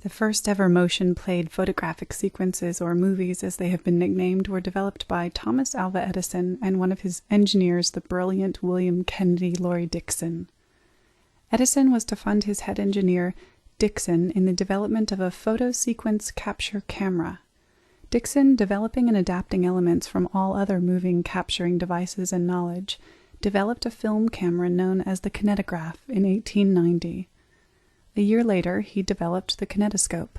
The first ever motion-played photographic sequences, or movies as they have been nicknamed, were developed by Thomas Alva Edison and one of his engineers, the brilliant William Kennedy Laurie Dixon. Edison was to fund his head engineer, Dixon, in the development of a photo sequence capture camera. Dixon, developing and adapting elements from all other moving capturing devices and knowledge, developed a film camera known as the kinetograph in 1890. A year later, he developed the kinetoscope,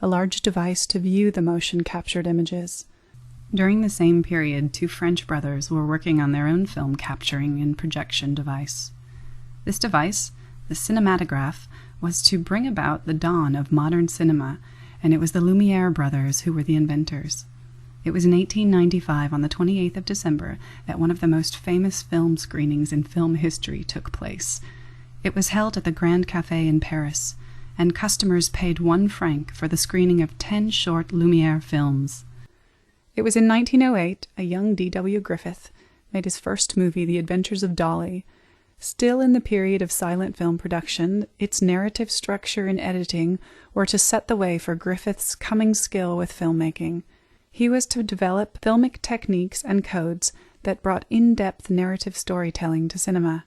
a large device to view the motion-captured images. During the same period, two French brothers were working on their own film capturing and projection device. This device, the cinematograph, was to bring about the dawn of modern cinema, and it was the Lumiere brothers who were the inventors. It was in 1895, on the 28th of December, that one of the most famous film screenings in film history took place. It was held at the Grand Café in Paris, and customers paid 1 franc for the screening of 10 short Lumiere films. It was in 1908 a young D.W. Griffith made his first movie, The Adventures of Dolly. Still in the period of silent film production, its narrative structure and editing were to set the way for Griffith's coming skill with filmmaking. He was to develop filmic techniques and codes that brought in-depth narrative storytelling to cinema.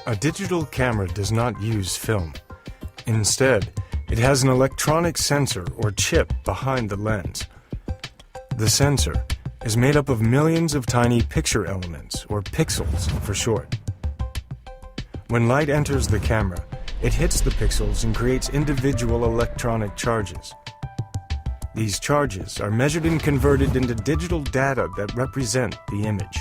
A digital camera does not use film. Instead, it has an electronic sensor or chip behind the lens. The sensor is made up of millions of tiny picture elements, or pixels for short. When light enters the camera, it hits the pixels and creates individual electronic charges. These charges are measured and converted into digital data that represent the image.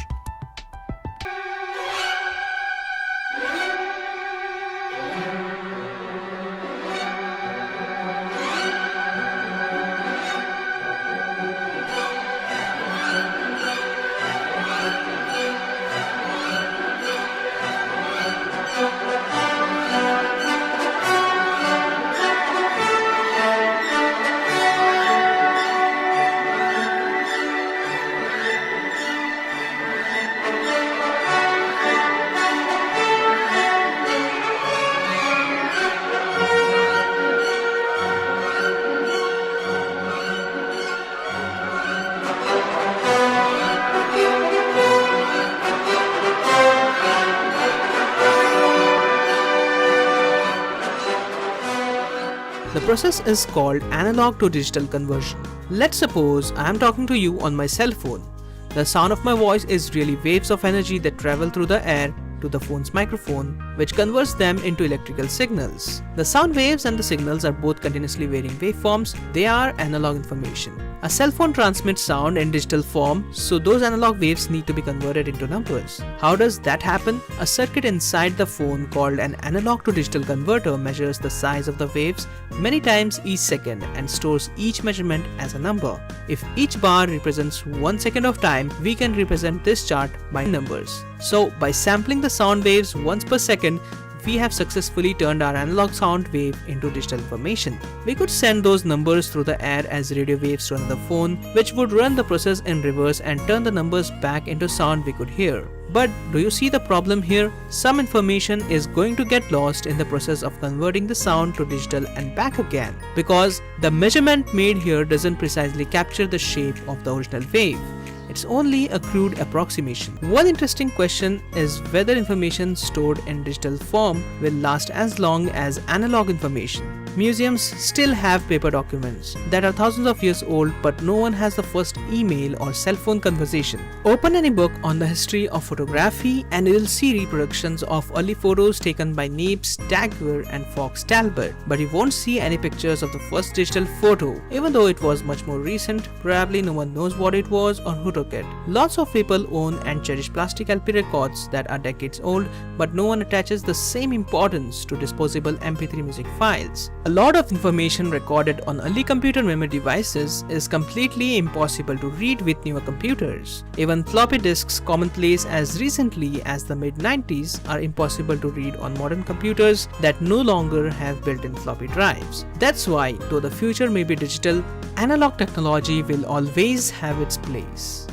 The process is called analog to digital conversion. Let's suppose I am talking to you on my cell phone. The sound of my voice is really waves of energy that travel through the air to the phone's microphone, which converts them into electrical signals. The sound waves and the signals are both continuously varying waveforms. They are analog information. A cell phone transmits sound in digital form, so those analog waves need to be converted into numbers. How does that happen? A circuit inside the phone called an analog to digital converter measures the size of the waves many times each second and stores each measurement as a number. If each bar represents 1 second of time, we can represent this chart by numbers. So by sampling the sound waves once per second, we have successfully turned our analog sound wave into digital information. We could send those numbers through the air as radio waves to another phone, which would run the process in reverse and turn the numbers back into sound we could hear. But do you see the problem here? Some information is going to get lost in the process of converting the sound to digital and back again, because the measurement made here doesn't precisely capture the shape of the original wave. It's only a crude approximation. One interesting question is whether information stored in digital form will last as long as analog information. Museums still have paper documents that are thousands of years old, but no one has the first email or cell phone conversation. Open any book on the history of photography and you'll see reproductions of early photos taken by Napes, Daguerre and Fox Talbot, but you won't see any pictures of the first digital photo. Even though it was much more recent, probably no one knows what it was or who took it. Lots of people own and cherish plastic LP records that are decades old, but no one attaches the same importance to disposable MP3 music files. A lot of information recorded on early computer memory devices is completely impossible to read with newer computers. Even floppy disks, commonplace as recently as the mid-90s, are impossible to read on modern computers that no longer have built-in floppy drives. That's why, though the future may be digital, analog technology will always have its place.